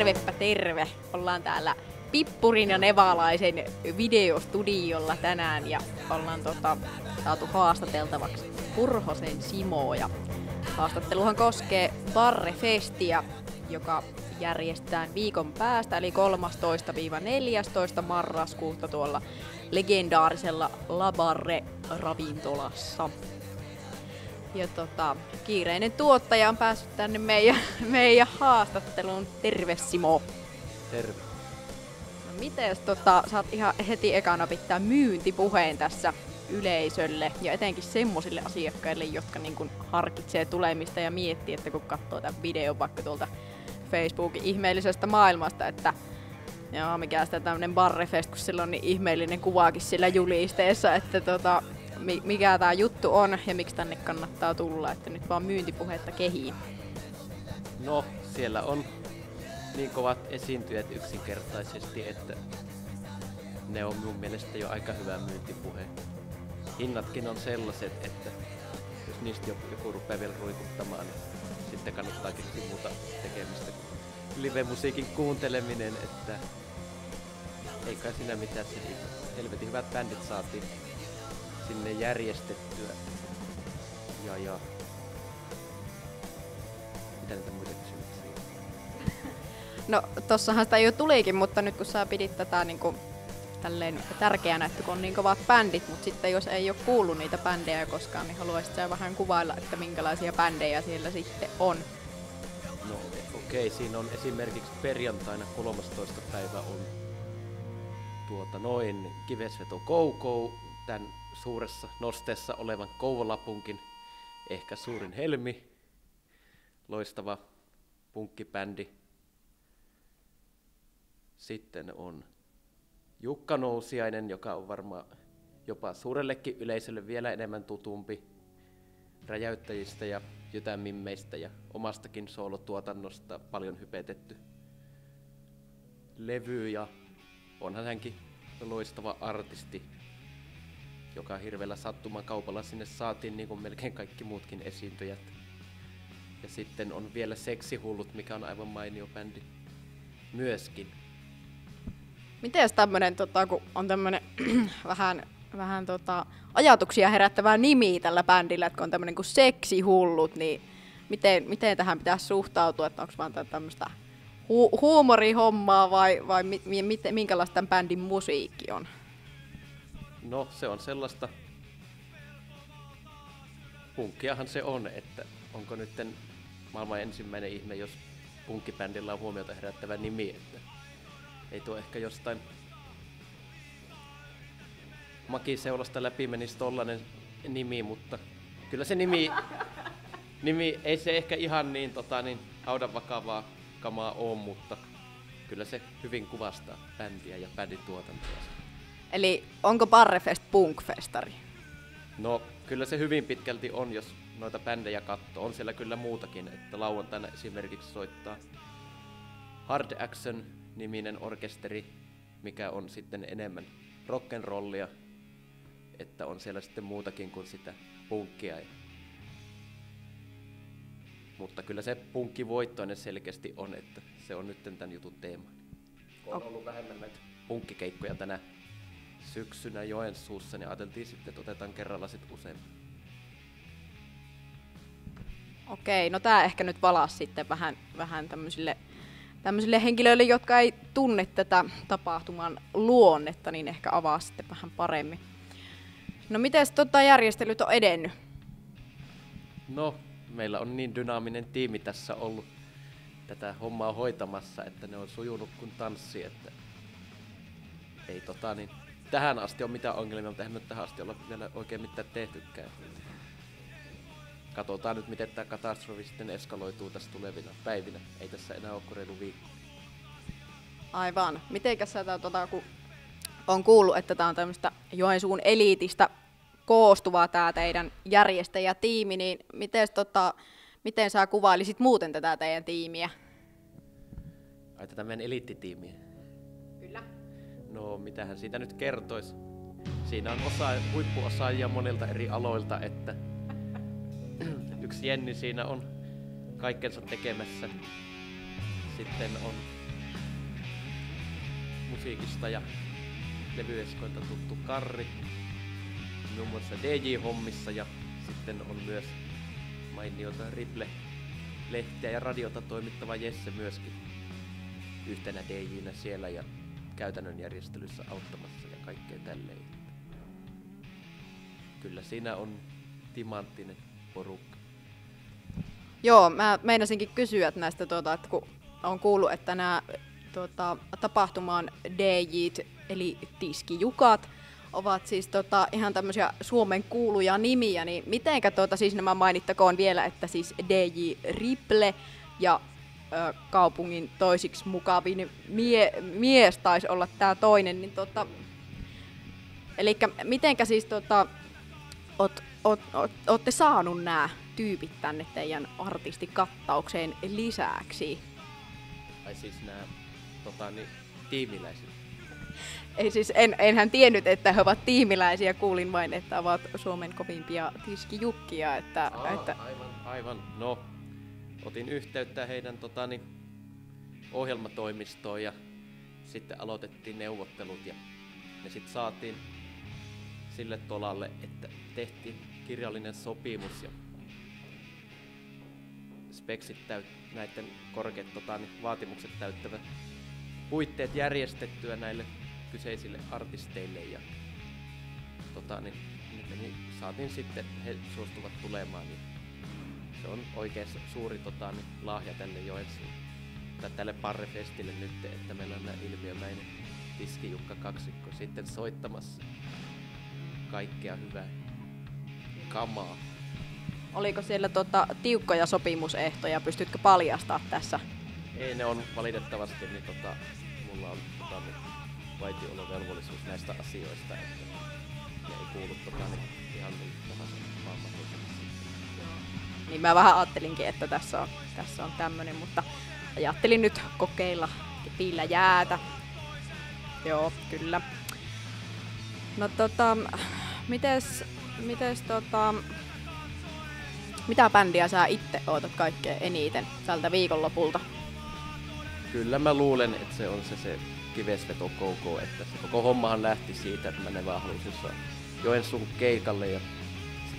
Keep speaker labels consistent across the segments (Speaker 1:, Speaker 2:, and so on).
Speaker 1: tervepä terve! Ollaan täällä Pippurin ja Nevalaisen videostudiolla tänään ja ollaan saatu haastateltavaksi Purhosen Simoa. Ja haastatteluhan koskee Barrefestiä, joka järjestetään viikon päästä eli 13-14 marraskuuta tuolla legendaarisella La Barre-ravintolassa. Ja kiireinen tuottaja on päässyt tänne meidän haastatteluun. Terve Simo!
Speaker 2: Terve!
Speaker 1: No mites saat ihan heti ekana pitää myyntipuheen tässä yleisölle ja etenkin semmosille asiakkaille, jotka niin kun harkitsee tulemista ja miettii, että kun katsoo tämän videon vaikka tuolta Facebookin ihmeellisestä maailmasta, että joo, mikä sitä tämmönen Barrefest, kun sillä on niin ihmeellinen kuvaakin sillä julisteessa, että mikä tää juttu on ja miksi tänne kannattaa tulla, että nyt vaan myyntipuhetta kehiin.
Speaker 2: No, siellä on niin kovat esiintyjät yksinkertaisesti, että ne on mun mielestä jo aika hyvä myyntipuhe. Hinnatkin on sellaiset, että jos niistä joku rupeaa vielä ruikuttamaan, niin sitten kannattaakin muuta tekemistä kuin live-musiikin kuunteleminen, että ei kai siinä mitään se helvetin hyvät bändit saatiin sinne järjestettyä. Ja mitä niitä muita kysymyksiä?
Speaker 1: No tossahan sitä jo tulikin, mutta nyt kun sä pidit tätä niinku tälleen tärkeänä, että kun on niin kovat bändit, mutta sitten jos ei ole kuullut niitä bändejä koskaan, niin haluaisit sä vähän kuvailla, että minkälaisia bändejä siellä sitten on?
Speaker 2: No okei, siinä on esimerkiksi perjantaina 13. päivä on Kivesveto Go, tämän suuressa nosteessa olevan Kouvolapunkin ehkä suurin helmi, loistava punkkibändi. Sitten on Jukka Nousiainen, joka on varmaan jopa suurellekin yleisölle vielä enemmän tutumpi Räjäyttäjistä ja Jytämimmeistä ja omastakin soolotuotannosta paljon hypetetty levy, ja onhan hänkin loistava artisti, joka hirveällä sattumakaupalla sinne saatiin niin kuin melkein kaikki muutkin esiintyjät. Ja sitten on vielä Seksihullut, mikä on aivan mainio bändi myöskin.
Speaker 1: Miten tämmönen, kun on tämmönen vähän ajatuksia herättävää nimi tällä bändillä, että kun on tämmönen kuin Seksihullut, niin miten tähän pitäisi suhtautua, että onko vaan tämmöistä huumorihommaa vai minkälaista tämän bändin musiikki on?
Speaker 2: No se on sellaista, punkkiahan se on, että onko nyt maailman ensimmäinen ihme, jos punkkibändillä on huomiota herättävä nimi, että ei tuo ehkä jostain Makiseulasta läpi menisi tollanen nimi, mutta kyllä se nimi ei se ehkä ihan niin haudan vakavaa kamaa ole, mutta kyllä se hyvin kuvastaa bändiä ja bändin tuotantoa.
Speaker 1: Eli onko Barrefest punkfestari? No
Speaker 2: kyllä se hyvin pitkälti on, jos noita bändejä katsoo. On siellä kyllä muutakin, että lauantaina esimerkiksi soittaa Hard Action-niminen orkesteri, mikä on sitten enemmän rock'n'rollia, että on siellä sitten muutakin kuin sitä punkkia. Mutta kyllä se punkkivoittoinen selkeästi on, että se on nyt tämän jutun teema. On ollut vähemmän näitä punkkikeikkoja tänä syksynä Joensuussa, niin ajateltiin sitten, että otetaan kerralla sitten useammin.
Speaker 1: Okei, no tää ehkä nyt valasi sitten vähän tämmöisille henkilöille, jotka ei tunne tätä tapahtuman luonnetta, niin ehkä avaa sitten vähän paremmin. No mites järjestelyt on edennyt?
Speaker 2: No, meillä on niin dynaaminen tiimi tässä ollut tätä hommaa hoitamassa, että ne on sujunut kuin tanssi, että ei tähän asti ole mitään ongelmia, mutta eihän me tähän asti olla vielä oikein mitään tehtykään. Katsotaan nyt, miten tämä katastrofi sitten eskaloituu tässä tulevina päivinä. Ei tässä enää ole kuin reilu viikko.
Speaker 1: Aivan. Mitenkäs sä kun on kuullut, että tämä on tämmöistä Joensuun eliitistä koostuvaa tämä teidän järjestäjätiimi, niin miten sä kuvailisit muuten tätä teidän tiimiä?
Speaker 2: Ai tätä meidän eliittitiimiä?
Speaker 1: Kyllä.
Speaker 2: No mitähän siitä nyt kertois? Siinä on huippuosaajia monilta eri aloilta, että yksi Jenni siinä on kaikkensa tekemässä. Sitten on musiikista ja levyeskoilta tuttu Karri, muun muassa DJ-hommissa, ja sitten on myös mainiota Ripple-lehteä ja radiota toimittava Jesse myöskin yhtenä DJ:nä siellä ja käytännön järjestelyssä auttamassa ja kaikkea tälleen. Kyllä siinä on timanttinen porukka.
Speaker 1: Joo, mä meinasinkin kysyä näistä, että kun on kuullut, että nämä tapahtumaan DJ:t eli tiskijukat ovat siis ihan tämmöisiä Suomen kuuluja nimiä, niin mitenkä siis nämä mainittakoon vielä, että siis DJ Ripple ja kaupungin toisiksi mukavin mies taisi olla tää toinen, niin elikkä mitenkä siis ootte saanut nämä tyypit tänne teidän artistikattaukseen lisäksi?
Speaker 2: Ai siis nämä tiimiläiset?
Speaker 1: Ei siis, enhän tiennyt, että he ovat tiimiläisiä, kuulin vain, että ovat Suomen kovimpia tiskijukkia.
Speaker 2: Aivan. No, otin yhteyttä heidän ohjelmatoimistoon ja sitten aloitettiin neuvottelut ja ne sitten saatiin sille tolalle, että tehtiin kirjallinen sopimus ja speksit näiden korkeat vaatimukset täyttävät puitteet järjestettyä näille kyseisille artisteille ja niin saatiin sitten, he suostuvat tulemaan, niin se on oikein suuri lahja tälle Joensuun tai tälle Parrefestille nyt, että meillä on ilmiömäinen Tiskijukka kaksikko sitten soittamassa kaikkea hyvää kamaa.
Speaker 1: Oliko siellä tiukkoja sopimusehtoja, pystytkö paljastaa tässä?
Speaker 2: Ei, ne on valitettavasti, niin mulla on vaitiolovelvollisuus näistä asioista, että ne ei kuulu ihan maailmantoiselle.
Speaker 1: Niin mä vähän ajattelinkin, että tässä on tämmönen, mutta ajattelin nyt kokeilla kepillä jäätä. Joo, kyllä. No mites mitä bändiä sä itse ootat kaikkein eniten tältä viikonlopulta?
Speaker 2: Kyllä mä luulen, että se on se kivesveto KK, että se koko hommahan lähti siitä, että mä ne vaan halusin Joensuun keikalle ja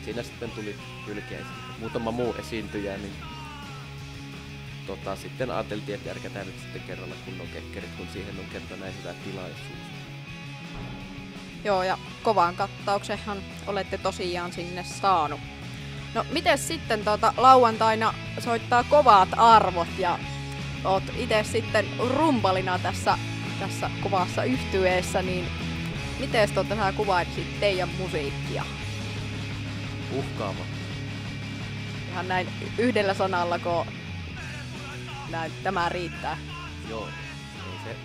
Speaker 2: siinä sitten tuli kylkeä muutama muu esiintyjä, niin sitten ajateltiin, että järkätään nyt sitten kerralla kunnon kekkerit, kun siihen on kerta näin hyvä tilaisuus.
Speaker 1: Joo, ja kovaan kattauksenhan olette tosiaan sinne saanut. No mites sitten lauantaina soittaa kovat arvot ja oot itse sitten rumpalina tässä kovassa yhtyeessä, niin mites sä kuvailisit teidän musiikkia?
Speaker 2: Uhkaava.
Speaker 1: Ihan näin yhdellä sanalla, kun tämä riittää.
Speaker 2: Joo, ei se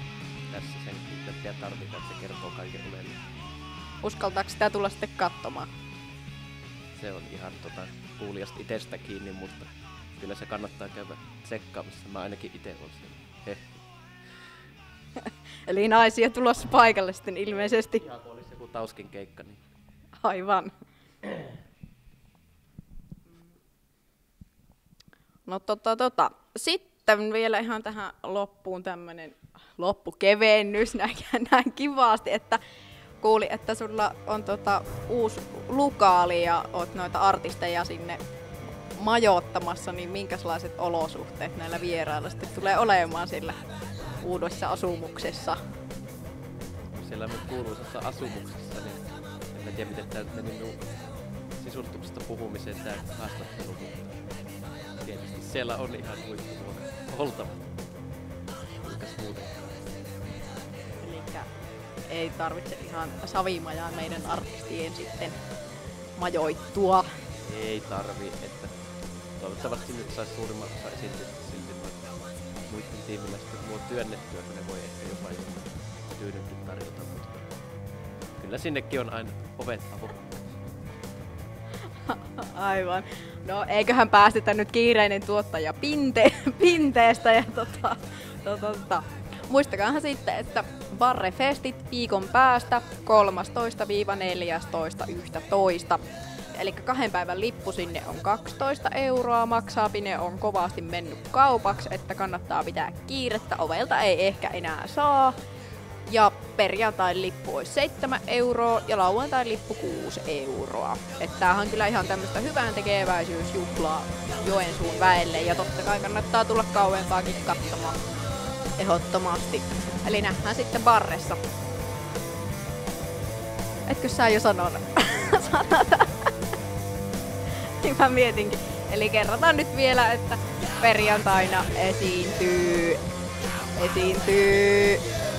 Speaker 2: tässä sen pitää tarvita, että se kertoo kaiken oleellisen.
Speaker 1: Uskaltaako sitä tulla sitten katsomaan?
Speaker 2: Se on ihan kuulijasta itsestä kiinni, mutta kyllä se kannattaa käydä tsekkaamassa. Mä ainakin itse olen siellä.
Speaker 1: Eli naisia tulossa paikalle sitten ilmeisesti.
Speaker 2: Ihan kun olisi joku Tauskin keikka. Niin.
Speaker 1: Aivan. No Sitten vielä ihan tähän loppuun tämmönen loppukevennys näin kivasti, että kuuli, että sulla on uusi lukaali ja oot noita artisteja sinne majoittamassa, niin minkälaiset olosuhteet näillä vierailla sitten tulee olemaan sillä uudessa asumuksessa?
Speaker 2: Siellä nyt kuuluisassa asumuksessa, niin en tiedä miten tää meni minun sisustuksesta puhumiseen tää haastattelu, mutta tietysti siellä on ihan huippuvuodet oltava. Kuinkas muutenkaan.
Speaker 1: Elikkä ei tarvitse ihan Savimajaan meidän artistien sitten majoittua.
Speaker 2: Ei tarvi, että toivottavasti nyt saisi suurimman osa esiintystä silti muiden tiimiläisten mua työnnettyä, kun ne voi ehkä jopa jonkun tyydynkin tarjota, mutta kyllä sinnekin on aina ovet avoimia.
Speaker 1: Aivan. No eiköhän päästetä nyt kiireinen tuottaja pinteestä ja muistakaahan sitten, että Barrefestit viikon päästä 13-14.11. Eli 2 päivän lippu sinne on 12 €, maksaapine on kovasti mennyt kaupaksi, että kannattaa pitää kiirettä, ovelta ei ehkä enää saa. Ja perjantain lippu olisi 7 € ja lauantain lippu 6 €. Että tämähän on kyllä ihan tämmöistä hyvän tekeväisyysjuhlaa Joensuun väelle ja totta kai kannattaa tulla kauempaakin katsomaan ehdottomasti. Eli nähdään sitten barressa. Etkö sä jo sanonut? Sanotaan. Niin mä mietinkin. Eli kerrotaan nyt vielä, että perjantaina esiintyy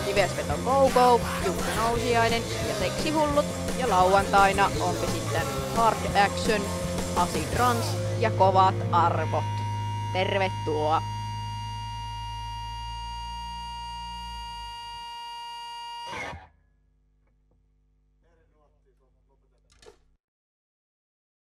Speaker 1: Kivesveton Go Go, Jukka Nousiainen ja Seksihullut. Ja lauantaina onpi sitten Hard Action, Acid Trans ja Kovat arvot. Tervetuloa!